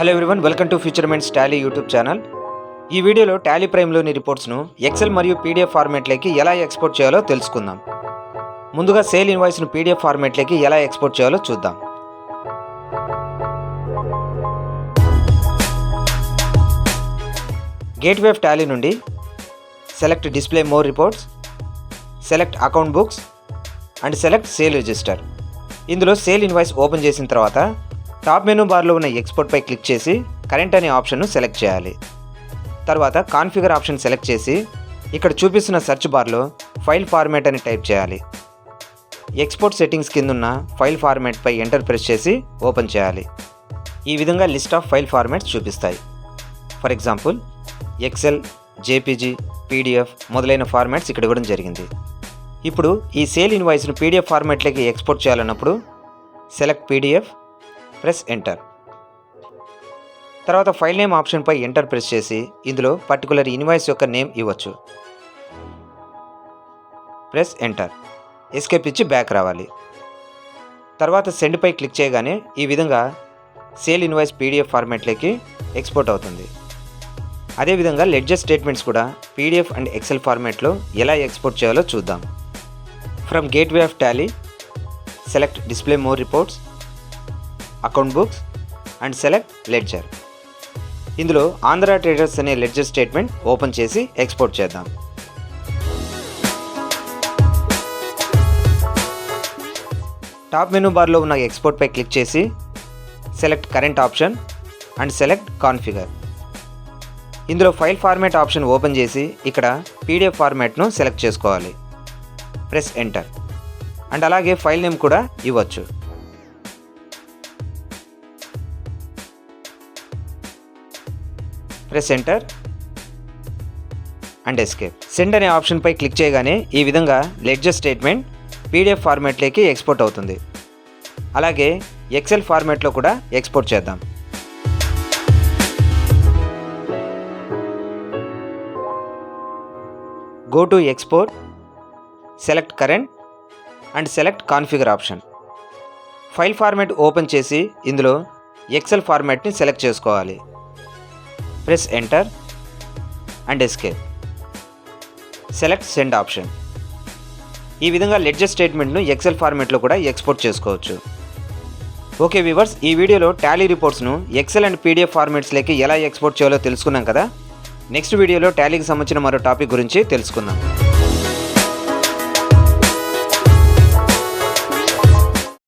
Hello everyone, welcome to ఫ్యూచర్మెంట్స్ Tally YouTube channel. ఈ వీడియోలో టాలీ ప్రైమ్లోని రిపోర్ట్స్ను ఎక్సెల్ మరియు పీడిఎఫ్ ఫార్మాట్లోకి ఎలా ఎక్స్పోర్ట్ చేయాలో తెలుసుకుందాం. ముందుగా సేల్ ఇన్వాయిస్ను పీడిఎఫ్ ఫార్మాట్లోకి ఎలా ఎక్స్పోర్ట్ చేయాలో చూద్దాం. గేట్వే ఆఫ్ టాలీ నుండి select display more reports, select account books and select sale register. ఇందులో సేల్ ఇన్వాయిస్ ఓపెన్ చేసిన తర్వాత టాప్ మెనూ బార్లో ఉన్న ఎక్స్పోర్ట్పై క్లిక్ చేసి కరెంట్ అనే ఆప్షన్ను సెలెక్ట్ చేయాలి. తర్వాత కాన్ఫిగర్ ఆప్షన్ సెలెక్ట్ చేసి ఇక్కడ చూపిస్తున్న సెర్చ్ బార్లో ఫైల్ ఫార్మాట్ అని టైప్ చేయాలి. ఎక్స్పోర్ట్ సెట్టింగ్స్ కిందున్న ఫైల్ ఫార్మాట్పై ఎంటర్ ప్రెస్ చేసి ఓపెన్ చేయాలి. ఈ విధంగా లిస్ట్ ఆఫ్ ఫైల్ ఫార్మాట్స్ చూపిస్తాయి. For example Excel, JPG, PDF మొదలైన ఫార్మాట్స్ ఇక్కడ ఇవ్వడం జరిగింది. ఇప్పుడు ఈ సేల్ ఇన్వాయిస్ను పీడిఎఫ్ ఫార్మాట్లోకి ఎక్స్పోర్ట్ చేయాలన్నప్పుడు సెలెక్ట్ పీడిఎఫ్, ప్రెస్ ఎంటర్. తర్వాత ఫైల్ నేమ్ ఆప్షన్పై ఎంటర్ ప్రెస్ చేసి ఇందులో పర్టికులర్ ఇన్వాయిస్ యొక్క నేమ్ ఇవ్వచ్చు. Press enter. ఎస్కేప్ ఇచ్చి బ్యాక్ రావాలి. తర్వాత సెండ్పై క్లిక్ చేయగానే ఈ విధంగా సేల్ ఇన్వాయిస్ పీడిఎఫ్ ఫార్మాట్లోకి ఎక్స్పోర్ట్ అవుతుంది. అదేవిధంగా లెడ్జర్ స్టేట్మెంట్స్ కూడా పీడిఎఫ్ అండ్ ఎక్సెల్ ఫార్మాట్లో ఎలా ఎక్స్పోర్ట్ చేయాలో చూద్దాం. From gateway of Tally select display more reports, account books and select ledger. ఇందులో ఆంధ్ర ట్రేడర్స్ అనే లెడ్జర్ స్టేట్మెంట్ ఓపెన్ చేసి ఎక్స్పోర్ట్ చేద్దాం. టాప్ మెనూ బార్లో ఉన్న ఎక్స్పోర్ట్పై క్లిక్ చేసి select current option and select configure. ఇందులో ఫైల్ ఫార్మాట్ ఆప్షన్ ఓపెన్ చేసి ఇక్కడ పీడిఎఫ్ ఫార్మాట్ను సెలెక్ట్ చేసుకోవాలి. Press enter. అండ్ అలాగే ఫైల్ నేమ్ కూడా ఇవ్వచ్చు. Press enter and escape. Send అనే ఆప్షన్పై క్లిక్ చేయగానే ఈ విధంగా లెడ్జర్ స్టేట్మెంట్ పీడిఎఫ్ ఫార్మాట్లోకి ఎక్స్పోర్ట్ అవుతుంది. అలాగే ఎక్సెల్ ఫార్మాట్లో కూడా ఎక్స్పోర్ట్ చేద్దాం. Go to export, select current and select configure option. File format open చేసి ఇందులో ఎక్సెల్ ఫార్మాట్ని సెలెక్ట్ చేసుకోవాలి. Press enter and escape. Select send option. ఈ విధంగా లెడ్జర్ స్టేట్మెంట్ను ఎక్సెల్ ఫార్మాట్లో కూడా ఎక్స్పోర్ట్ చేసుకోవచ్చు. ఓకే వ్యూవర్స్, ఈ వీడియోలో టాలీ రిపోర్ట్స్ను ఎక్సెల్ అండ్ పీడిఎఫ్ ఫార్మాట్స్లోకి ఎలా ఎక్స్పోర్ట్ చేయాలో తెలుసుకున్నాం కదా. నెక్స్ట్ వీడియోలో టాలీకి సంబంధించిన మరో టాపిక్ గురించి తెలుసుకుందాం.